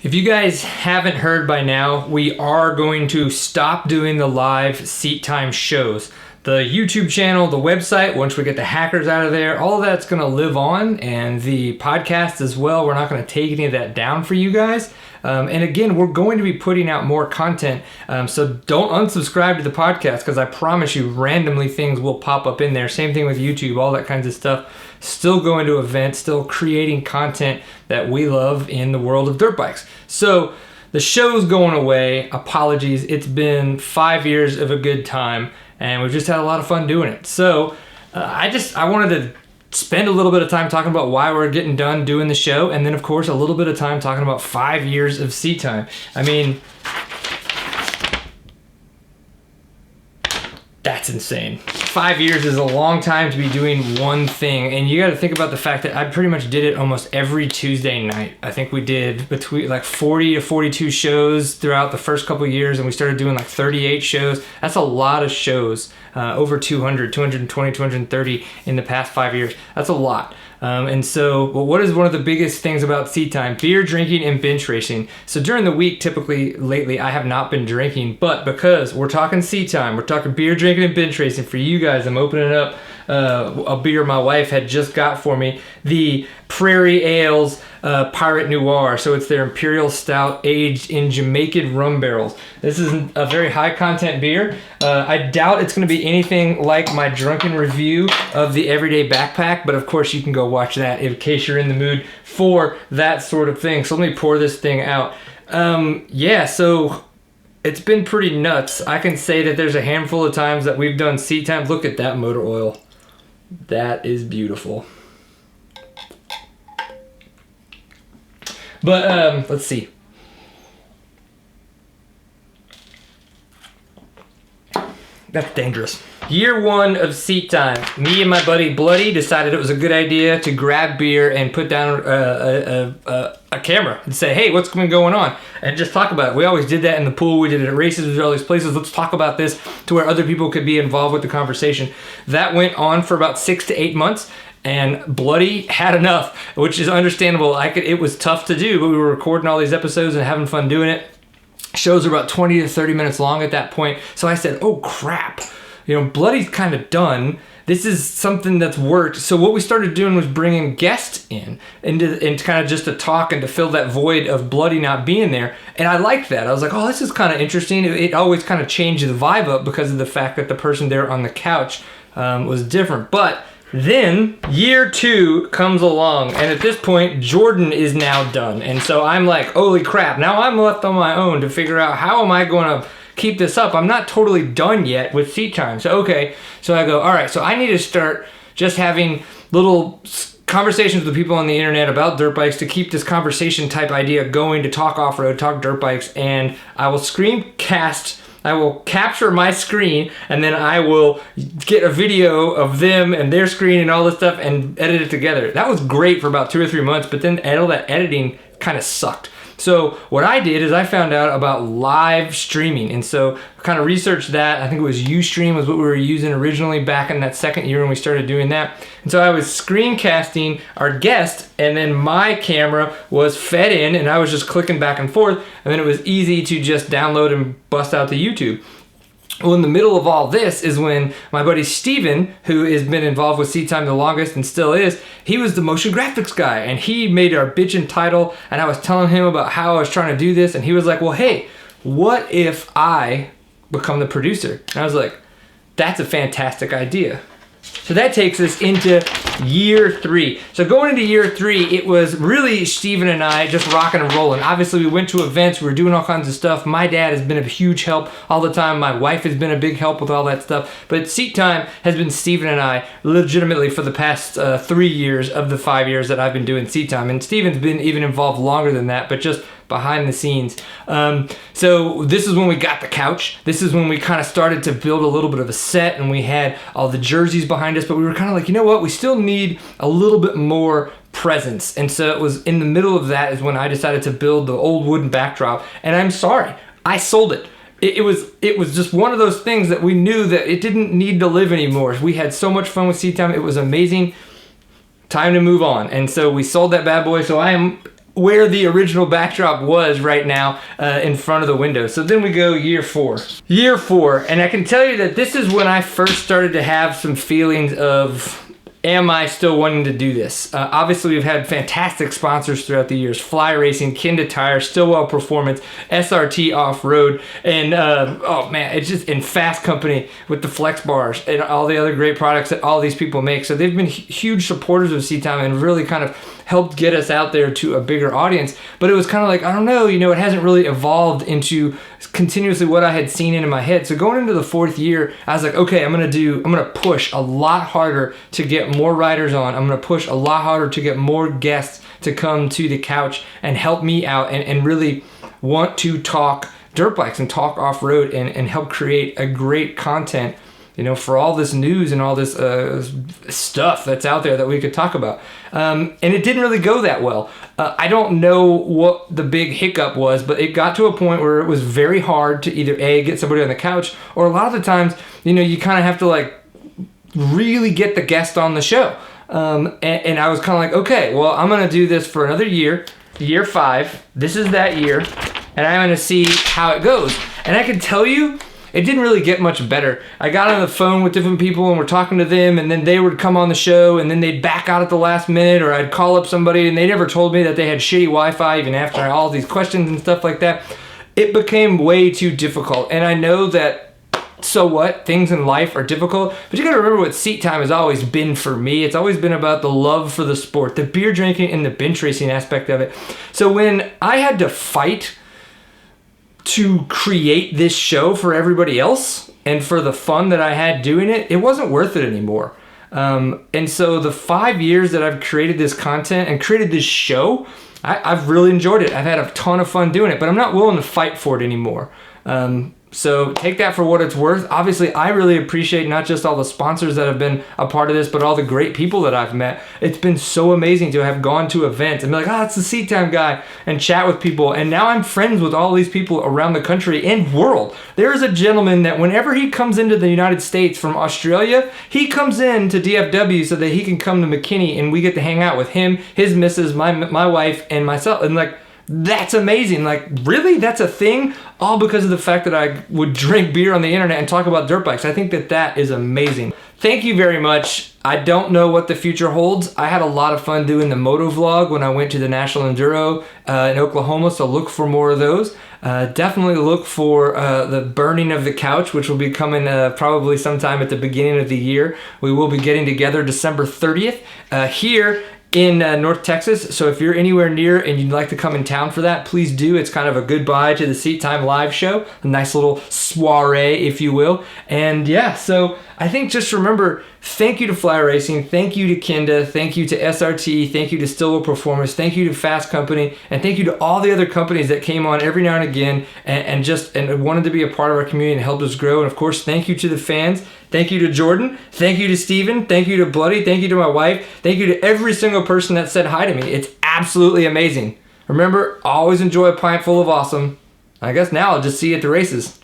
If you guys haven't heard by now, we are going to stop doing the live seat time shows. The YouTube channel, the website, once we get the hackers out of there, all of that's going to live on, and the podcast as well. We're not going to take any of that down for you guys. And again, we're going to be putting out more content, so don't unsubscribe to the podcast, because I promise you randomly things will pop up in there. Same thing with YouTube, all that kinds of stuff. Still going to events, still creating content that we love in the world of dirt bikes. So the show's going away. Apologies. It's been 5 years of a good time, and we've just had a lot of fun doing it. So I wanted to spend a little bit of time talking about why we're getting done doing the show, and then of course a little bit of time talking about 5 years of seat time. I mean, that's insane. 5 years is a long time to be doing one thing, and you got to think about the fact that I pretty much did it almost every Tuesday night. I think we did between like 40 to 42 shows throughout the first couple of years, and we started doing like 38 shows. That's a lot of shows, over 200, 220, 230 in the past 5 years. That's a lot. And so, what is one of the biggest things about seat time? Beer drinking and bench racing. So during the week, typically lately, I have not been drinking, but because we're talking seat time, we're talking beer drinking and bench racing for you guys, I'm opening up a beer my wife had just got for me, the Prairie Ales Pirate Noir. So it's their Imperial Stout aged in Jamaican rum barrels. This is a very high content beer. I doubt it's going to be anything like my drunken review of the Everyday Backpack, but of course you can go watch that in case you're in the mood for that sort of thing. So let me pour this thing out. So it's been pretty nuts. I can say that there's a handful of times that we've done seat time. Look at that motor oil. That is beautiful. But let's see. That's dangerous. Year one of seat time. Me and my buddy Bloody decided it was a good idea to grab beer and put down a camera and say, hey, what's been going on? And just talk about it. We always did that in the pool. We did it at races. We did all these places. Let's talk about this to where other people could be involved with the conversation. That went on for about 6 to 8 months. And Bloody had enough, which is understandable. It was tough to do, but we were recording all these episodes and having fun doing it. Shows are about 20 to 30 minutes long at that point. So I said, oh crap, Bloody's kind of done. This is something that's worked. So what we started doing was bringing guests in and kind of just to talk and to fill that void of Bloody not being there. And I liked that. I was like, oh, this is kind of interesting. It always kind of changed the vibe up because of the fact that the person there on the couch was different. But then year two comes along, and at this point Jordan is now done, and so I'm like, holy crap, now I'm left on my own to figure out how am I going to keep this up. I'm not totally done yet with seat time. So I go, all right, so I need to start just having little conversations with people on the internet about dirt bikes to keep this conversation type idea going, to talk off-road, talk dirt bikes, and I will capture my screen, and then I will get a video of them and their screen and all this stuff and edit it together. That was great for about 2 or 3 months, but then all that editing kind of sucked. So what I did is I found out about live streaming, and so I kind of researched that. I think it was Ustream was what we were using originally back in that second year when we started doing that. And so I was screencasting our guest, and then my camera was fed in, and I was just clicking back and forth, and then it was easy to just download and bust out to YouTube. Well, in the middle of all this is when my buddy Steven, who has been involved with Seat Time the longest and still is, he was the motion graphics guy, and he made our bitchin' title, and I was telling him about how I was trying to do this, and he was like, well, hey, what if I become the producer? And I was like, that's a fantastic idea. So that takes us into year 3. So going into year 3, it was really Steven and I just rocking and rolling. Obviously, we went to events. We were doing all kinds of stuff. My dad has been a huge help all the time. My wife has been a big help with all that stuff. But Seat Time has been Steven and I legitimately for the past 3 years of the 5 years that I've been doing Seat Time. And Steven's been even involved longer than that, but just behind the scenes. So this is when we got the couch. This is when we kind of started to build a little bit of a set, and we had all the jerseys behind us, but we were kind of like, you know what, we still need a little bit more presence. And so it was in the middle of that is when I decided to build the old wooden backdrop, and I'm sorry, I sold it. It was just one of those things that we knew that it didn't need to live anymore. We had so much fun with Seat Time. It was amazing. Time to move on. And so we sold that bad boy. So I am where the original backdrop was right now in front of the window. So then we go year 4. Year 4, and I can tell you that this is when I first started to have some feelings of, am I still wanting to do this? Obviously, we've had fantastic sponsors throughout the years. Fly Racing, Kenda Tire, Stillwell Performance, SRT Off-Road, and oh man, it's just in Fast Company with the Flex Bars and all the other great products that all these people make. So they've been huge supporters of Seat Time and really kind of helped get us out there to a bigger audience. But it was kind of like, I don't know, it hasn't really evolved into continuously what I had seen in my head. So going into the 4th year, I was like, okay, I'm gonna push a lot harder to get more riders on. I'm gonna push a lot harder to get more guests to come to the couch and help me out and really want to talk dirt bikes and talk off-road and help create a great content, for all this news and all this stuff that's out there that we could talk about. And it didn't really go that well. I don't know what the big hiccup was, but it got to a point where it was very hard to either A, get somebody on the couch, or a lot of the times, you kind of have to like really get the guest on the show. And I was kind of like, okay, well, I'm going to do this for another year, year 5. This is that year, and I'm going to see how it goes. And I can tell you, it didn't really get much better. I got on the phone with different people and we're talking to them, and then they would come on the show and then they'd back out at the last minute, or I'd call up somebody and they never told me that they had shitty Wi-Fi even after all these questions and stuff like that. It became way too difficult. And I know that, so what, things in life are difficult, but you gotta remember what Seat Time has always been for me. It's always been about the love for the sport, the beer drinking and the bench racing aspect of it. So when I had to fight to create this show for everybody else and for the fun that I had doing it, it wasn't worth it anymore. And so the 5 years that I've created this content and created this show, I've really enjoyed it. I've had a ton of fun doing it, but I'm not willing to fight for it anymore. So take that for what it's worth. Obviously, I really appreciate not just all the sponsors that have been a part of this, but all the great people that I've met. It's been so amazing to have gone to events and be like, it's the Seat Time guy, and chat with people. And now I'm friends with all these people around the country and world. There is a gentleman that whenever he comes into the United States from Australia, he comes in to DFW so that he can come to McKinney and we get to hang out with him, his missus, my wife, and myself. And like, that's amazing. Like, really? That's a thing? All because of the fact that I would drink beer on the internet and talk about dirt bikes. I think that is amazing. Thank you very much. I don't know what the future holds. I had a lot of fun doing the moto vlog when I went to the National Enduro in Oklahoma, so look for more of those. Definitely look for the burning of the couch, which will be coming probably sometime at the beginning of the year. We will be getting together December 30th here in North Texas. So if you're anywhere near and you'd like to come in town for that, please do. It's kind of a goodbye to the Seat Time live show, a nice little soiree, if you will. And yeah, so I think just remember, thank you to Fly Racing, thank you to Kenda, thank you to SRT, thank you to Stillwell Performance, thank you to Fast Company, and thank you to all the other companies that came on every now and again and wanted to be a part of our community and helped us grow. And of course, thank you to the fans. Thank you to Jordan. Thank you to Steven. Thank you to Bloody. Thank you to my wife. Thank you to every single person that said hi to me. It's absolutely amazing. Remember, always enjoy a pint full of awesome. I guess now I'll just see you at the races.